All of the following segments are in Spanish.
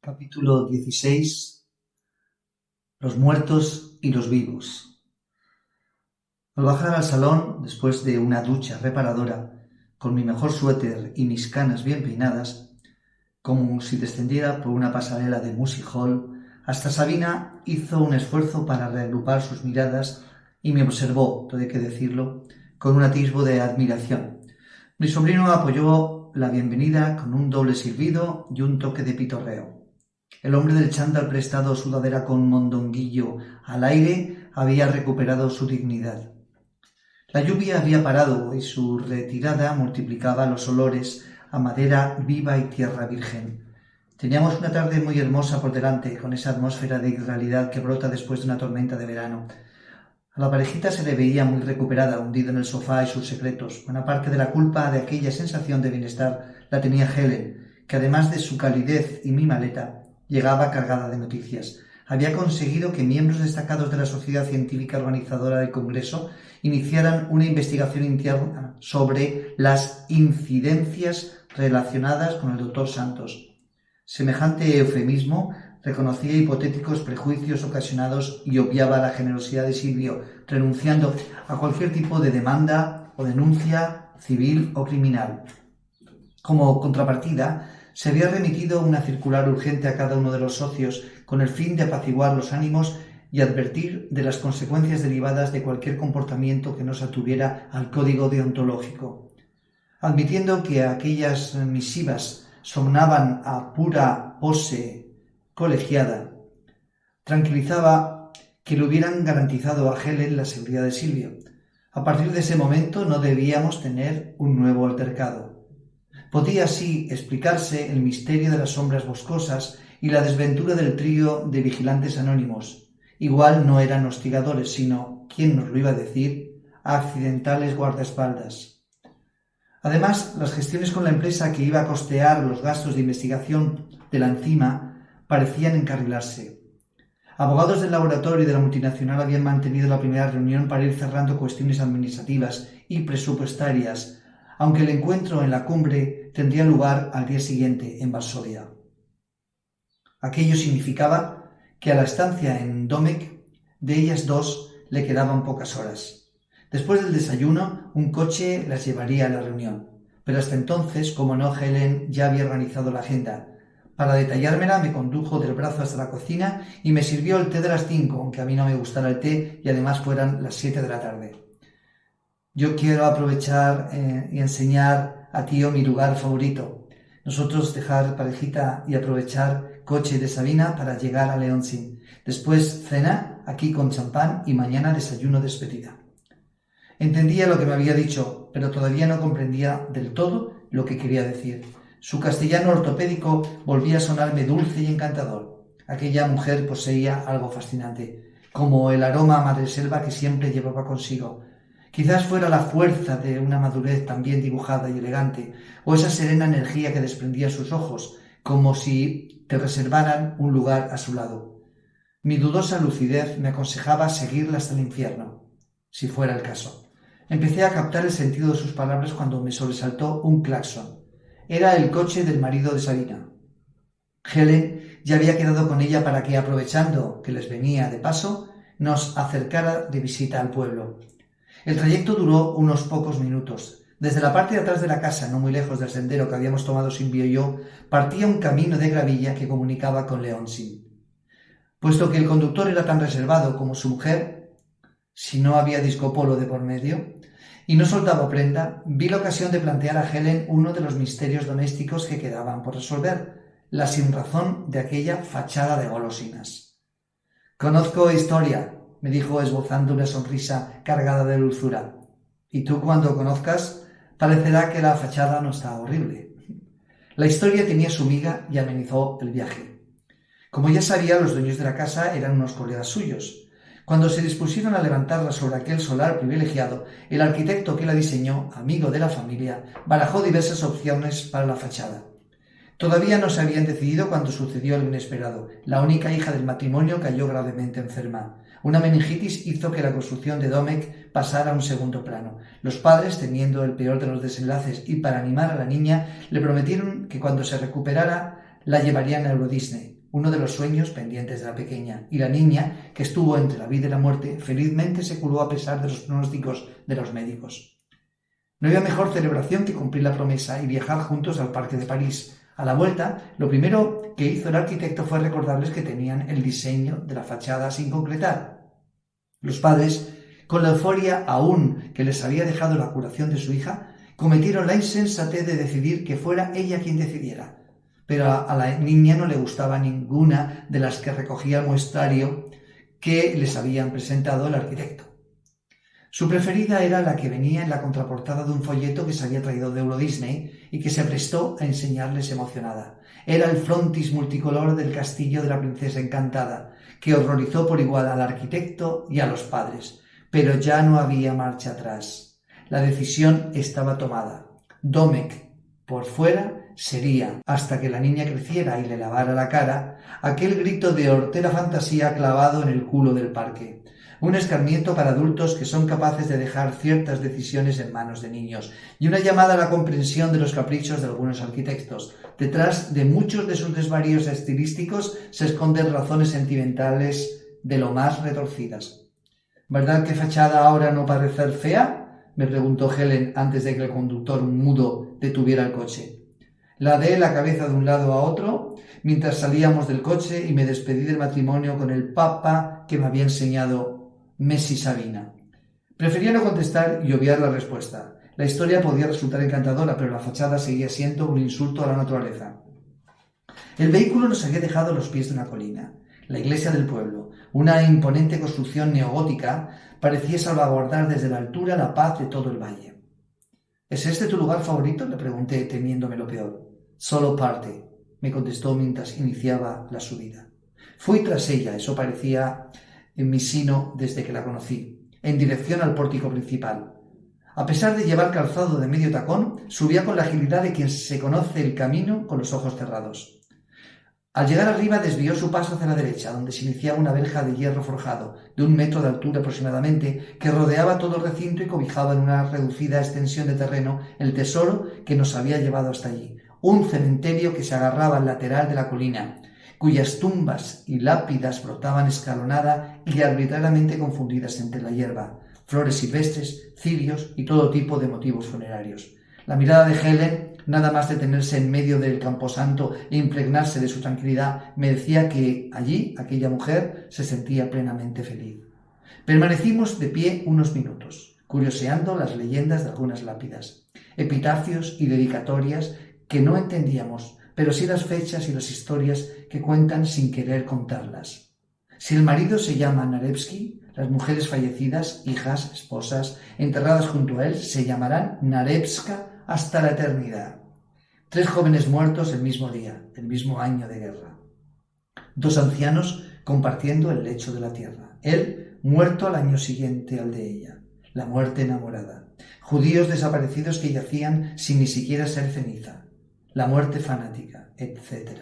Capítulo 16. Los muertos y los vivos. Al bajar al salón, después de una ducha reparadora, con mi mejor suéter y mis canas bien peinadas, como si descendiera por una pasarela de music hall, hasta Sabina hizo un esfuerzo para reagrupar sus miradas y me observó, todo hay que decirlo, con un atisbo de admiración. Mi sobrino apoyó la bienvenida con un doble silbido y un toque de pitorreo. El hombre del chándal prestado sudadera con mondonguillo al aire había recuperado su dignidad. La lluvia había parado y su retirada multiplicaba los olores a madera viva y tierra virgen. Teníamos una tarde muy hermosa por delante, con esa atmósfera de irrealidad que brota después de una tormenta de verano. A la parejita se le veía muy recuperada, hundida en el sofá y sus secretos. Buena parte de la culpa de aquella sensación de bienestar la tenía Helen, que además de su calidez y mi maleta, llegaba cargada de noticias. Había conseguido que miembros destacados de la Sociedad Científica Organizadora del Congreso iniciaran una investigación interna sobre las incidencias relacionadas con el Dr. Santos. Semejante eufemismo reconocía hipotéticos prejuicios ocasionados y obviaba la generosidad de Silvio, renunciando a cualquier tipo de demanda o denuncia civil o criminal. Como contrapartida, se había remitido una circular urgente a cada uno de los socios con el fin de apaciguar los ánimos y advertir de las consecuencias derivadas de cualquier comportamiento que no se atuviera al código deontológico. Admitiendo que aquellas misivas sonaban a pura pose colegiada, tranquilizaba que le hubieran garantizado a Helen la seguridad de Silvio. A partir de ese momento no debíamos tener un nuevo altercado. Podía así explicarse el misterio de las sombras boscosas y la desventura del trío de vigilantes anónimos. Igual no eran hostigadores, sino, ¿quién nos lo iba a decir?, accidentales guardaespaldas. Además, las gestiones con la empresa que iba a costear los gastos de investigación de la enzima parecían encarrilarse. Abogados del laboratorio y de la multinacional habían mantenido la primera reunión para ir cerrando cuestiones administrativas y presupuestarias, aunque el encuentro en la cumbre tendría lugar al día siguiente en Varsovia. Aquello significaba que a la estancia en Domecq de ellas dos le quedaban pocas horas. Después del desayuno, un coche las llevaría a la reunión, pero hasta entonces, como no, Helen ya había organizado la agenda. Para detallármela, me condujo del brazo hasta la cocina y me sirvió el té de las 5, aunque a mí no me gustara el té y además fueran las 7 de la tarde. Yo quiero aprovechar y enseñar a tío mi lugar favorito. Nosotros dejar parejita y aprovechar coche de Sabina para llegar a Leonsin. Después cena aquí con champán y mañana desayuno despedida. Entendía lo que me había dicho, pero todavía no comprendía del todo lo que quería decir. Su castellano ortopédico volvía a sonarme dulce y encantador. Aquella mujer poseía algo fascinante, como el aroma a madreselva que siempre llevaba consigo. Quizás fuera la fuerza de una madurez tan bien dibujada y elegante, o esa serena energía que desprendía sus ojos, como si te reservaran un lugar a su lado. Mi dudosa lucidez me aconsejaba seguirla hasta el infierno, si fuera el caso. Empecé a captar el sentido de sus palabras cuando me sobresaltó un claxon. Era el coche del marido de Sabina. Helen ya había quedado con ella para que, aprovechando que les venía de paso, nos acercara de visita al pueblo. El trayecto duró unos pocos minutos. Desde la parte de atrás de la casa, no muy lejos del sendero que habíamos tomado Silvio y yo, partía un camino de gravilla que comunicaba con Leonsin. Puesto que el conductor era tan reservado como su mujer, si no había disco polo de por medio, y no soltaba prenda, vi la ocasión de plantear a Helen uno de los misterios domésticos que quedaban por resolver, la sinrazón de aquella fachada de golosinas. «Conozco historia», me dijo esbozando una sonrisa cargada de dulzura. «Y tú, cuando conozcas, parecerá que la fachada no está horrible». La historia tenía su miga y amenizó el viaje. Como ya sabía, los dueños de la casa eran unos colegas suyos. Cuando se dispusieron a levantarla sobre aquel solar privilegiado, el arquitecto que la diseñó, amigo de la familia, barajó diversas opciones para la fachada. Todavía no se habían decidido cuando sucedió lo inesperado. La única hija del matrimonio cayó gravemente enferma. Una meningitis hizo que la construcción de Domecq pasara a un segundo plano. Los padres, temiendo el peor de los desenlaces y para animar a la niña, le prometieron que cuando se recuperara la llevarían a Euro Disney, uno de los sueños pendientes de la pequeña, y la niña, que estuvo entre la vida y la muerte, felizmente se curó a pesar de los pronósticos de los médicos. No había mejor celebración que cumplir la promesa y viajar juntos al Parque de París. A la vuelta, lo primero que hizo el arquitecto fue recordarles que tenían el diseño de la fachada sin concretar. Los padres, con la euforia aún que les había dejado la curación de su hija, cometieron la insensatez de decidir que fuera ella quien decidiera. Pero a la niña no le gustaba ninguna de las que recogía el muestrario que les habían presentado el arquitecto. Su preferida era la que venía en la contraportada de un folleto que se había traído de Euro Disney y que se prestó a enseñarles emocionada. Era el frontis multicolor del castillo de la princesa encantada, que horrorizó por igual al arquitecto y a los padres. Pero ya no había marcha atrás. La decisión estaba tomada. Domecq, por fuera, sería, hasta que la niña creciera y le lavara la cara, aquel grito de hortera fantasía clavado en el culo del parque. Un escarmiento para adultos que son capaces de dejar ciertas decisiones en manos de niños, y una llamada a la comprensión de los caprichos de algunos arquitectos. Detrás de muchos de sus desvaríos estilísticos se esconden razones sentimentales de lo más retorcidas. ¿Verdad que fachada ahora no parece fea?, me preguntó Helen antes de que el conductor mudo detuviera el coche. Ladeé la cabeza de un lado a otro mientras salíamos del coche y me despedí del matrimonio con el papa que me había enseñado Messi Sabina. Prefería no contestar y obviar la respuesta. La historia podía resultar encantadora, pero la fachada seguía siendo un insulto a la naturaleza. El vehículo nos había dejado a los pies de una colina. La iglesia del pueblo, una imponente construcción neogótica, parecía salvaguardar desde la altura la paz de todo el valle. ¿Es este tu lugar favorito?, le pregunté, temiéndome lo peor. Solo parte, me contestó mientras iniciaba la subida. Fui tras ella, eso parecía en mi sino desde que la conocí, en dirección al pórtico principal. A pesar de llevar calzado de medio tacón, subía con la agilidad de quien se conoce el camino con los ojos cerrados. Al llegar arriba desvió su paso hacia la derecha, donde se iniciaba una verja de hierro forjado, de 1 metro de altura aproximadamente, que rodeaba todo el recinto y cobijaba en una reducida extensión de terreno el tesoro que nos había llevado hasta allí, un cementerio que se agarraba al lateral de la colina, cuyas tumbas y lápidas brotaban escalonada y arbitrariamente confundidas entre la hierba, flores silvestres, cirios y todo tipo de motivos funerarios. La mirada de Helen, nada más detenerse en medio del camposanto e impregnarse de su tranquilidad, me decía que allí aquella mujer se sentía plenamente feliz. Permanecimos de pie unos minutos, curioseando las leyendas de algunas lápidas, epitafios y dedicatorias que no entendíamos, pero sí las fechas y las historias que cuentan sin querer contarlas. Si el marido se llama Narevsky, las mujeres fallecidas, hijas, esposas, enterradas junto a él, se llamarán Narevska hasta la eternidad. 3 jóvenes muertos el mismo día, el mismo año de guerra. 2 ancianos compartiendo el lecho de la tierra. Él muerto al año siguiente al de ella. La muerte enamorada. Judíos desaparecidos que yacían sin ni siquiera ser ceniza. La muerte fanática, etc.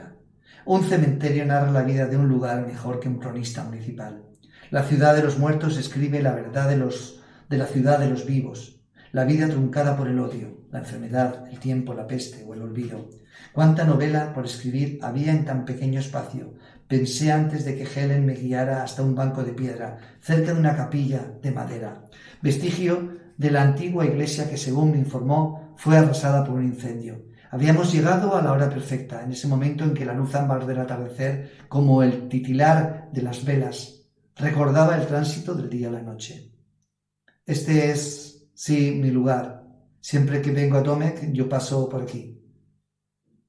Un cementerio narra la vida de un lugar mejor que un cronista municipal. La ciudad de los muertos escribe la verdad de la ciudad de los vivos. La vida truncada por el odio, la enfermedad, el tiempo, la peste o el olvido. ¿Cuánta novela por escribir había en tan pequeño espacio? Pensé antes de que Helen me guiara hasta un banco de piedra, cerca de una capilla de madera, vestigio de la antigua iglesia que, según me informó, fue arrasada por un incendio. Habíamos llegado a la hora perfecta, en ese momento en que la luz ámbar del atardecer, como el titilar de las velas, recordaba el tránsito del día a la noche. Este es, sí, mi lugar. Siempre que vengo a Domecq, yo paso por aquí.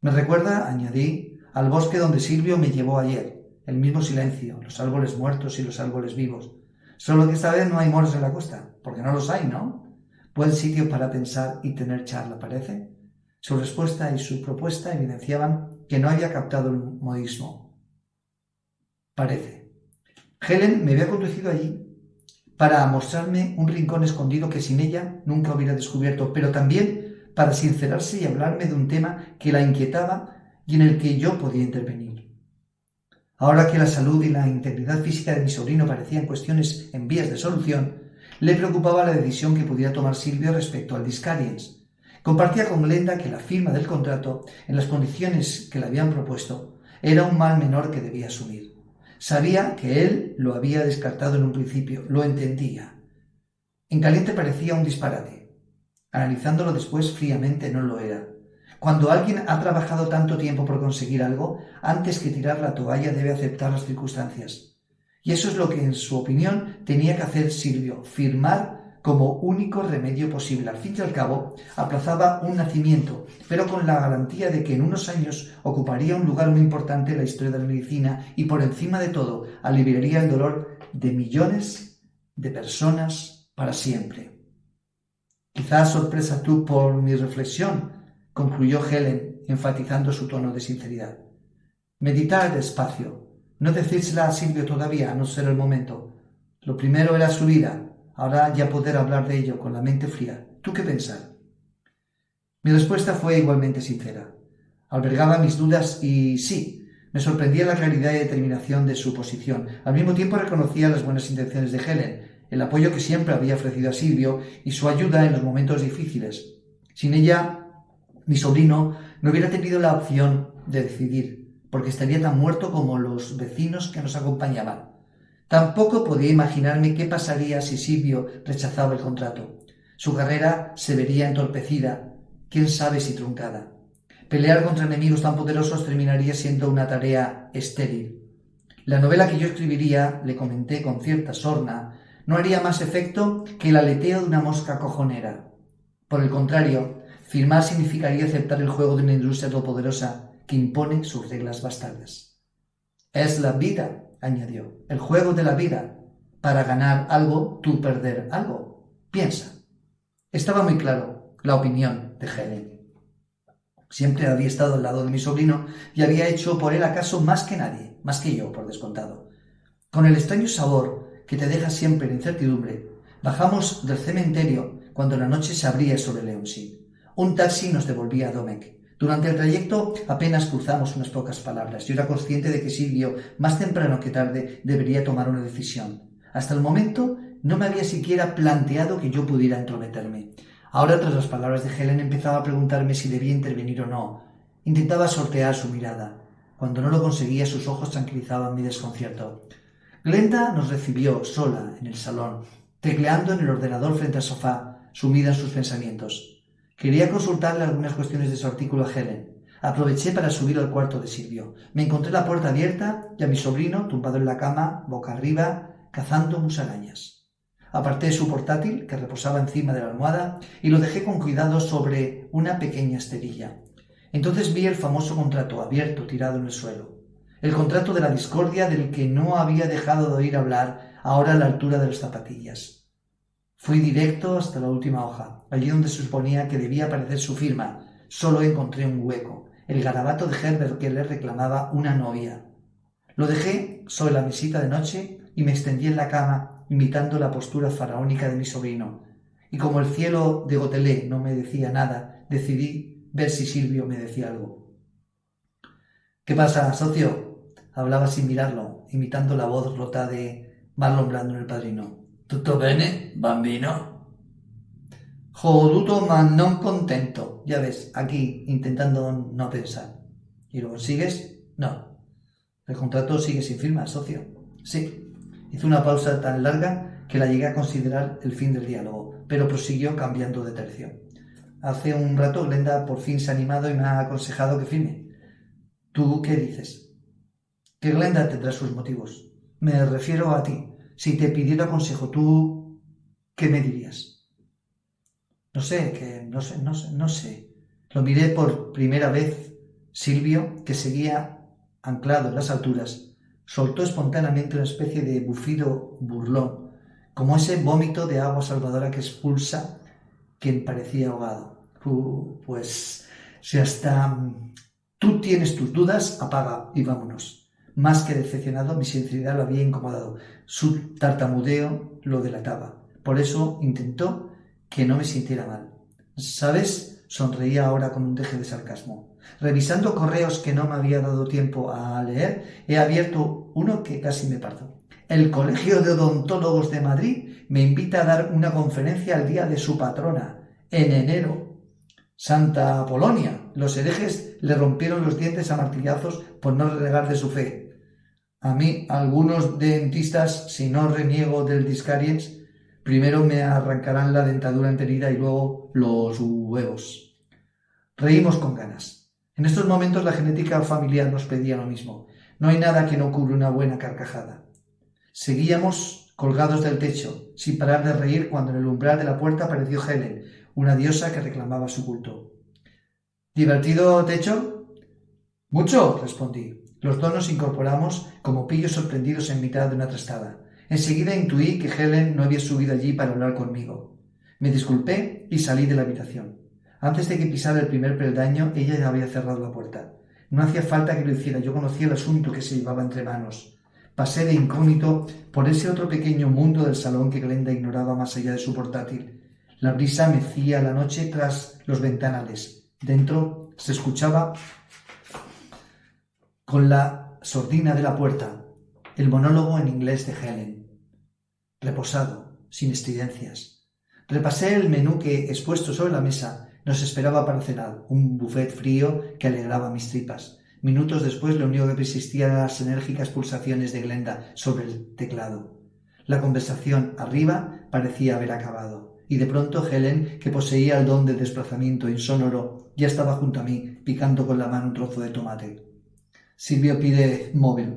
Me recuerda, añadí, al bosque donde Silvio me llevó ayer. El mismo silencio, los árboles muertos y los árboles vivos. Solo que esta vez no hay moros en la costa, porque no los hay, ¿no? Buen sitio para pensar y tener charla, ¿parece? Su respuesta y su propuesta evidenciaban que no había captado el modismo. Parece. Helen me había conducido allí para mostrarme un rincón escondido que sin ella nunca hubiera descubierto, pero también para sincerarse y hablarme de un tema que la inquietaba y en el que yo podía intervenir. Ahora que la salud y la integridad física de mi sobrino parecían cuestiones en vías de solución, le preocupaba la decisión que pudiera tomar Silvio respecto al Discariens. Compartía con Glenda que la firma del contrato, en las condiciones que le habían propuesto, era un mal menor que debía asumir. Sabía que él lo había descartado en un principio, lo entendía. En caliente parecía un disparate. Analizándolo después fríamente no lo era. Cuando alguien ha trabajado tanto tiempo por conseguir algo, antes que tirar la toalla debe aceptar las circunstancias. Y eso es lo que, en su opinión, tenía que hacer Silvio, firmar como único remedio posible. Al fin y al cabo, aplazaba un nacimiento, pero con la garantía de que en unos años ocuparía un lugar muy importante en la historia de la medicina y, por encima de todo, aliviaría el dolor de millones de personas para siempre. Quizás sorpresa tú por mi reflexión, concluyó Helen, enfatizando su tono de sinceridad. Meditar despacio, no decírsela a Silvio todavía, a no ser el momento. Lo primero era su vida, ahora ya poder hablar de ello con la mente fría. ¿Tú qué pensar? Mi respuesta fue igualmente sincera. Albergaba mis dudas y sí, me sorprendía la claridad y determinación de su posición. Al mismo tiempo reconocía las buenas intenciones de Helen, el apoyo que siempre había ofrecido a Silvio y su ayuda en los momentos difíciles. Sin ella, mi sobrino no hubiera tenido la opción de decidir, porque estaría tan muerto como los vecinos que nos acompañaban. Tampoco podía imaginarme qué pasaría si Silvio rechazaba el contrato. Su carrera se vería entorpecida, quién sabe si truncada. Pelear contra enemigos tan poderosos terminaría siendo una tarea estéril. La novela que yo escribiría, le comenté con cierta sorna, no haría más efecto que el aleteo de una mosca cojonera. Por el contrario, firmar significaría aceptar el juego de una industria todopoderosa que impone sus reglas bastardas. Es la vida, añadió, el juego de la vida. Para ganar algo, tú perder algo. Piensa. Estaba muy claro la opinión de Helen. Siempre había estado al lado de mi sobrino y había hecho por él acaso más que nadie, más que yo, por descontado. Con el extraño sabor que te deja siempre la incertidumbre, bajamos del cementerio cuando la noche se abría sobre Leonsid. Un taxi nos devolvía a Domecq. Durante el trayecto apenas cruzamos unas pocas palabras. Yo era consciente de que Silvio, más temprano que tarde, debería tomar una decisión. Hasta el momento no me había siquiera planteado que yo pudiera entrometerme. Ahora, tras las palabras de Helen, empezaba a preguntarme si debía intervenir o no. Intentaba sortear su mirada. Cuando no lo conseguía, sus ojos tranquilizaban mi desconcierto. Glenda nos recibió sola en el salón, tecleando en el ordenador frente al sofá, sumida en sus pensamientos. Quería consultarle algunas cuestiones de su artículo a Helen. Aproveché para subir al cuarto de Silvio. Me encontré la puerta abierta y a mi sobrino tumbado en la cama, boca arriba, cazando musarañas. Aparté su portátil, que reposaba encima de la almohada, y lo dejé con cuidado sobre una pequeña esterilla. Entonces vi el famoso contrato abierto tirado en el suelo. El contrato de la discordia del que no había dejado de oír hablar, ahora a la altura de las zapatillas. Fui directo hasta la última hoja, allí donde se suponía que debía aparecer su firma. Solo encontré un hueco, el garabato de Herbert que le reclamaba una novia. Lo dejé sobre la mesita de noche y me extendí en la cama, imitando la postura faraónica de mi sobrino. Y como el cielo de Gotelé no me decía nada, decidí ver si Silvio me decía algo. «¿Qué pasa, socio?», hablaba sin mirarlo, imitando la voz rota de Marlon Brando en El Padrino. «Tutto bene, bambino?» «Joduto ma non contento». Ya ves, aquí, intentando no pensar. ¿Y lo consigues? No. El contrato sigue sin firma, socio. Sí. Hizo una pausa tan larga que la llegué a considerar el fin del diálogo, pero prosiguió cambiando de tercio. Hace un rato Glenda por fin se ha animado y me ha aconsejado que firme. ¿Tú qué dices? Que Glenda tendrá sus motivos. Me refiero a ti. Si te pidiera consejo, ¿tú qué me dirías? No sé. Lo miré por primera vez. Silvio, que seguía anclado en las alturas, soltó espontáneamente una especie de bufido burlón, como ese vómito de agua salvadora que expulsa quien parecía ahogado. Pues si hasta tú tienes tus dudas, apaga y vámonos. Más que decepcionado, mi sinceridad lo había incomodado. Su tartamudeo lo delataba. Por eso intentó que no me sintiera mal. ¿Sabes? Sonreía ahora con un deje de sarcasmo. Revisando correos que no me había dado tiempo a leer, he abierto uno que casi me parto. El Colegio de Odontólogos de Madrid me invita a dar una conferencia al día de su patrona, en enero. Santa Polonia. Los herejes le rompieron los dientes a martillazos por no renegar de su fe. A mí, algunos dentistas, si no reniego del Discariens, primero me arrancarán la dentadura enterida y luego los huevos. Reímos con ganas. En estos momentos la genética familiar nos pedía lo mismo. No hay nada que no cure una buena carcajada. Seguíamos colgados del techo, sin parar de reír, cuando en el umbral de la puerta apareció Helen, una diosa que reclamaba su culto. ¿Divertido techo? Mucho, respondí. Los dos nos incorporamos como pillos sorprendidos en mitad de una trastada. Enseguida intuí que Helen no había subido allí para hablar conmigo. Me disculpé y salí de la habitación. Antes de que pisara el primer peldaño, ella ya había cerrado la puerta. No hacía falta que lo hiciera, yo conocía el asunto que se llevaba entre manos. Pasé de incógnito por ese otro pequeño mundo del salón que Glenda ignoraba más allá de su portátil. La brisa mecía la noche tras los ventanales. Dentro se escuchaba, con la sordina de la puerta, el monólogo en inglés de Helen. Reposado, sin estridencias. Repasé el menú que, expuesto sobre la mesa, nos esperaba para cenar, un buffet frío que alegraba mis tripas. Minutos después, lo único que persistía eran las enérgicas pulsaciones de Glenda sobre el teclado. La conversación arriba parecía haber acabado, y de pronto Helen, que poseía el don de desplazamiento insonoro, ya estaba junto a mí, picando con la mano un trozo de tomate. Silvio pide móvil.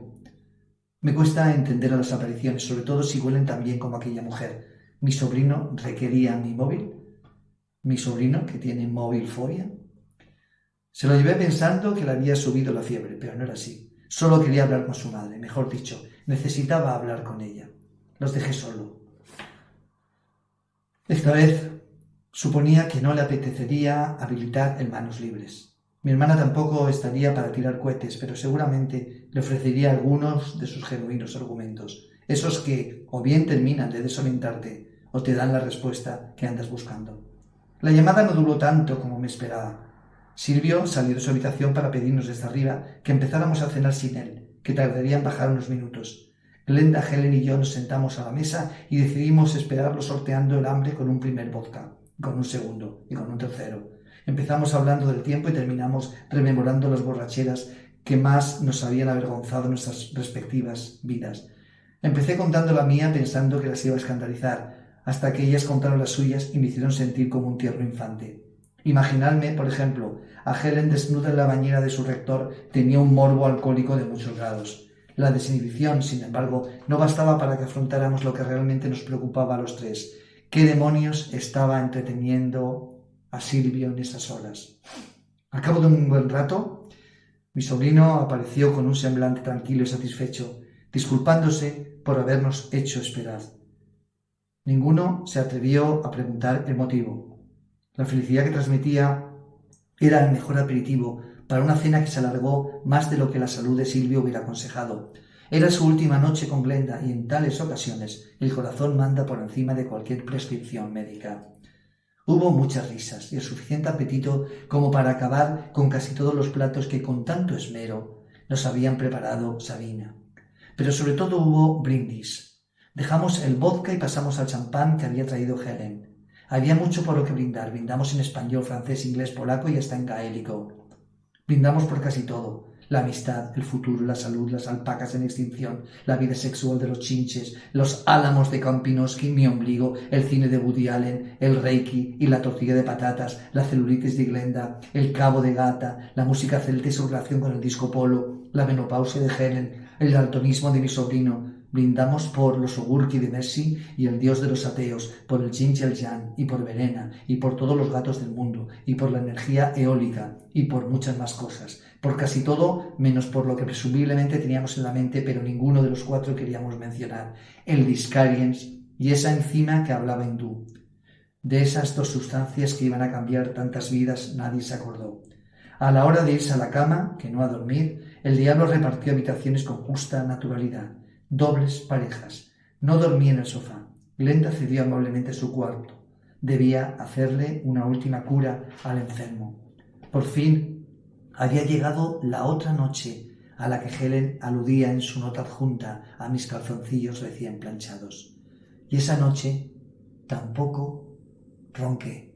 Me cuesta entender a las apariciones, sobre todo si huelen tan bien como aquella mujer. ¿Mi sobrino requería mi móvil? ¿Mi sobrino, que tiene móvil fobia? Se lo llevé pensando que le había subido la fiebre, pero no era así. Solo quería hablar con su madre, mejor dicho, necesitaba hablar con ella. Los dejé solo. Esta vez suponía que no le apetecería habilitar el manos libres. Mi hermana tampoco estaría para tirar cohetes, pero seguramente le ofrecería algunos de sus genuinos argumentos, esos que o bien terminan de desorientarte o te dan la respuesta que andas buscando. La llamada no duró tanto como me esperaba. Silvio salió de su habitación para pedirnos desde arriba que empezáramos a cenar sin él, que tardaría en bajar unos minutos. Glenda, Helen y yo nos sentamos a la mesa y decidimos esperarlo sorteando el hambre con un primer vodka, con un segundo y con un tercero. Empezamos hablando del tiempo y terminamos rememorando las borracheras que más nos habían avergonzado en nuestras respectivas vidas. Empecé contando la mía pensando que las iba a escandalizar, hasta que ellas contaron las suyas y me hicieron sentir como un tierno infante. Imaginarme, por ejemplo, a Helen desnuda en la bañera de su rector tenía un morbo alcohólico de muchos grados. La desinhibición, sin embargo, no bastaba para que afrontáramos lo que realmente nos preocupaba a los tres. ¿Qué demonios estaba entreteniendo a Silvio en esas horas? Al cabo de un buen rato, mi sobrino apareció con un semblante tranquilo y satisfecho, disculpándose por habernos hecho esperar. Ninguno se atrevió a preguntar el motivo. La felicidad que transmitía era el mejor aperitivo para una cena que se alargó más de lo que la salud de Silvio hubiera aconsejado. Era su última noche con Glenda y en tales ocasiones el corazón manda por encima de cualquier prescripción médica. Hubo muchas risas y el suficiente apetito como para acabar con casi todos los platos que con tanto esmero nos habían preparado Sabina. Pero sobre todo hubo brindis. Dejamos el vodka y pasamos al champán que había traído Helen. Había mucho por lo que brindar. Brindamos en español, francés, inglés, polaco y hasta en gaélico. Brindamos por casi todo. La amistad, el futuro, la salud, las alpacas en extinción, la vida sexual de los chinches, los álamos de Kampinoski, mi ombligo, el cine de Woody Allen, el reiki y la tortilla de patatas, la celulitis de Glenda, el cabo de gata, la música celta y su relación con el disco polo, la menopausia de Helen, el daltonismo de mi sobrino. Brindamos por los ogurki de Messi y el dios de los ateos, por el yin y el yang, y por Verena, y por todos los gatos del mundo, y por la energía eólica, y por muchas más cosas. Por casi todo, menos por lo que presumiblemente teníamos en la mente, pero ninguno de los cuatro queríamos mencionar, el Discariens y esa enzima que hablaba hindú. De esas dos sustancias que iban a cambiar tantas vidas nadie se acordó. A la hora de irse a la cama, que no a dormir, el diablo repartió habitaciones con justa naturalidad. Dobles parejas. No dormí en el sofá. Glenda cedió amablemente su cuarto. Debía hacerle una última cura al enfermo. Por fin había llegado la otra noche a la que Helen aludía en su nota adjunta a mis calzoncillos recién planchados. Y esa noche tampoco ronqué.